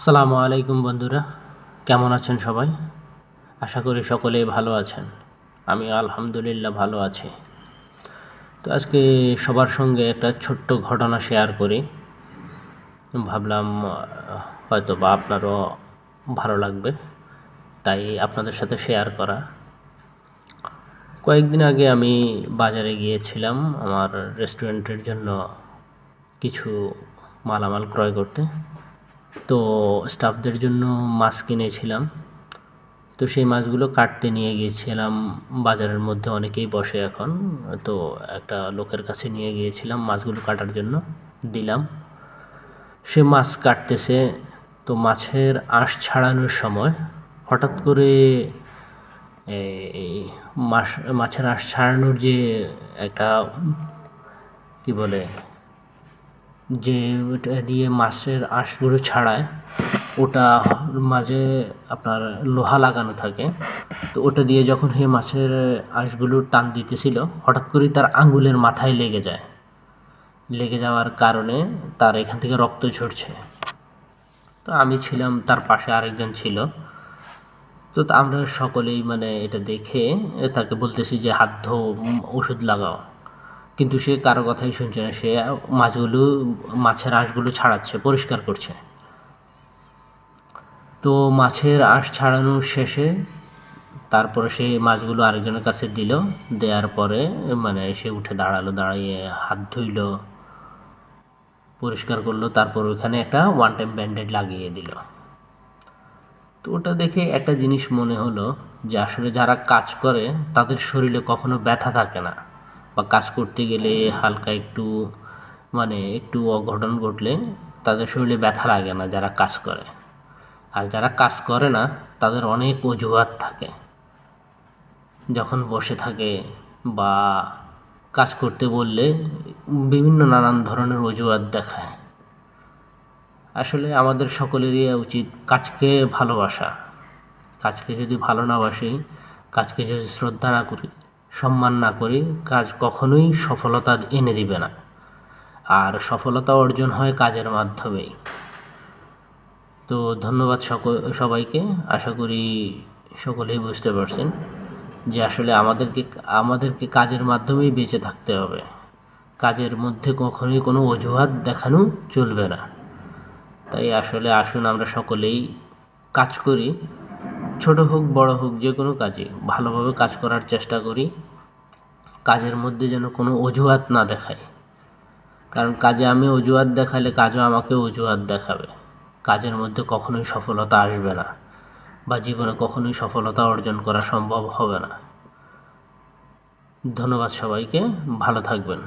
আসসালামু আলাইকুম বন্ধুরা, কেমন আছেন সবাই? আশা করি সকলেই ভালো আছেন। আমি আলহামদুলিল্লাহ ভালো আছি। তো আজকে সবার সঙ্গে একটা ছোট্ট ঘটনা শেয়ার করি। ভাবলাম হয়তো বা আপনারও ভালো লাগবে, তাই আপনাদের সাথে শেয়ার করা। কয়েকদিন আগে আমি বাজারে গিয়েছিলাম আমার রেস্টুরেন্টের জন্য কিছু মালামাল ক্রয় করতে। তো স্টাফদের জন্য মাছ কিনেছিলাম। তো সেই মাছগুলো কাটতে নিয়ে গিয়েছিলাম। বাজারের মধ্যে অনেকেই বসে এখন। তো একটা লোকের কাছে নিয়ে গিয়েছিলাম মাছগুলো কাটার জন্য, দিলাম। সে মাছ কাটতেছে। তো মাছের আঁশ ছাড়ানোর সময় হঠাৎ করে এই মাছের আঁশ ছাড়ানোর যে একটা কি বলে, যে ওটা দিয়ে মাছের আঁশগুলো ছাড়ায়, ওটা মাঝে আপনার লোহা লাগানো থাকে। তো ওটা দিয়ে যখন সে মাছের আঁশগুলো টান দিতেছিল, হঠাৎ করেই তার আঙুলের মাথায় লেগে যায়। লেগে যাওয়ার কারণে তার এখান থেকে রক্ত ঝরছে। তো আমি ছিলাম, তার পাশে আরেকজন ছিল। তো আমরা সকলেই এটা দেখে তাকে বলতেছি যে হাত ধো, ওষুধ লাগাও। কিন্তু সে কারো কথাই শুনছে না। সে মাছের আঁশগুলো ছাড়াচ্ছে, পরিষ্কার করছে। তো মাছের আঁশ ছাড়ানো শেষে তারপরে সে মাছগুলো আরেকজনের কাছে দিল। দেওয়ার পরে সে উঠে দাঁড়ালো, দাঁড়িয়ে হাত ধুইল, পরিষ্কার করলো। তারপর ওইখানে একটা ওয়ান টাইম ব্যান্ডেড লাগিয়ে দিল। তো ওটা দেখে একটা জিনিস মনে হলো যে আসলে যারা কাজ করে তাদের শরীরে কখনো ব্যথা থাকে না, বা কাজ করতে গেলে হালকা একটু অঘটন ঘটলে তাদের শরীরে ব্যথা লাগে না যারা কাজ করে। আর যারা কাজ করে না তাদের অনেক অজুহাত থাকে। যখন বসে থাকে বা কাজ করতে বললে বিভিন্ন নানান ধরনের অজুহাত দেখায়। আসলে আমাদের সকলেরই উচিত কাজকে ভালোবাসা। কাজকে যদি ভালো না বাসি, কাজকে যদি শ্রদ্ধা না করি, সম্মান না করি, কাজ কখনোই সফলতা এনে দিবে না। আর সফলতা অর্জন হয় কাজের মাধ্যমেই। তো ধন্যবাদ সবাইকে। আশা করি সকলেই বুঝতে পারছেন যে আসলে আমাদেরকে কাজের মাধ্যমেই বেঁচে থাকতে হবে। কাজের মধ্যে কখনোই কোনো অজুহাত দেখানো চলবে না। তাই আসলে আসুন আমরা সকলেই কাজ করি, ছোট হোক বড় হোক, যে কোনো কাজে ভালোভাবে কাজ করার চেষ্টা করি। কাজের মধ্যে যেন কোনো অজুহাত না দেখায়, কারণ কাজে আমি অজুহাত দেখালে কাজও আমাকে অজুহাত দেখাবে। কাজের মধ্যে কখনোই সফলতা আসবে না, বা জীবনে কখনোই সফলতা অর্জন করা সম্ভব হবে না। ধন্যবাদ সবাইকে, ভালো থাকবেন।